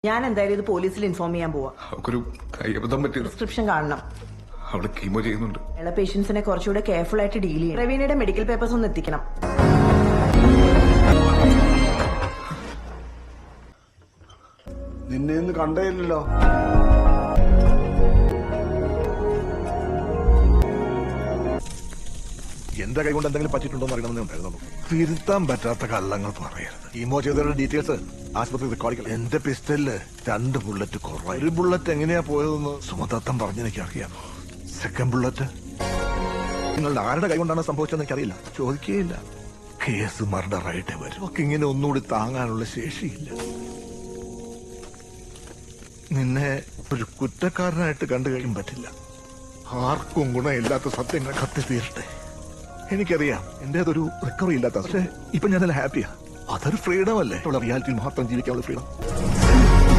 ഞാൻ എന്തായാലും ഇത് പോലീസിൽ ഇൻഫോം ചെയ്യാൻ പോവാ. അവക്കൊരു കൈയബദ്ധം പറ്റിയത്. പ്രിസ്ക്രിപ്ഷൻ കാണണം. അവള് കീമോ ചെയ്യുന്നുണ്ട്. എല്ലാ പേഷ്യൻസിനെ കുറച്ചുകൂടെ കെയർഫുൾ ആയിട്ട് ഡീൽ ചെയ്യണം. പ്രവീണയുടെ മെഡിക്കൽ പേപ്പേഴ്സ് ഒന്ന് എത്തിക്കണം. നിന്നെ ഇന്ന് കണ്ടേയില്ലല്ലോ. എന്റെ കൈ കൊണ്ട് എന്തെങ്കിലും പറ്റിയിട്ടുണ്ടോ എന്ന് അറിയണമെന്നേ ഉണ്ടായിരുന്നുള്ളൂ. തിരുത്താൻ പറ്റാത്ത കള്ളങ്ങൾ പറയരുത്. കീമോ ചെയ്തവരുടെ ഡീറ്റെയിൽസ് ആശുപത്രി റെക്കോർഡിക്കണം. എന്റെ പിസ്റ്റലില് 2 ബുള്ളറ്റ് കുറവായി. ഒരു ബുള്ളറ്റ് എങ്ങനെയാ പോയതെന്ന് സുമതത്തം പറഞ്ഞെനിക്കറിയാം. സെക്കൻഡ് ബുള്ളറ്റ് നിങ്ങളുടെ ആരുടെ കൈ കൊണ്ടാണ് സംഭവിച്ചതെന്ന് എനിക്കറിയില്ല. ചോദിക്കുകയില്ല. കേസ് മർഡർ ആയിട്ടേ വരും. ഒക്കെ ഇങ്ങനെ ഒന്നുകൂടി താങ്ങാനുള്ള ശേഷിയില്ല. നിന്നെ ഒരു കുറ്റക്കാരനായിട്ട് കണ്ടു കഴിയും പറ്റില്ല. ആർക്കും ഗുണമില്ലാത്ത സത്യങ്ങൾ കത്തി തീരട്ടെ. എനിക്കറിയാം എന്റേതൊരു റിക്കവറി ഇല്ലാത്ത, പക്ഷെ ഇപ്പൊ ഞാനല്ല ഹാപ്പിയാ. അതൊരു ഫ്രീഡം അല്ലേ? റിയാലിറ്റിയിൽ മാത്രം ജീവിക്കാനുള്ള ഫ്രീഡം.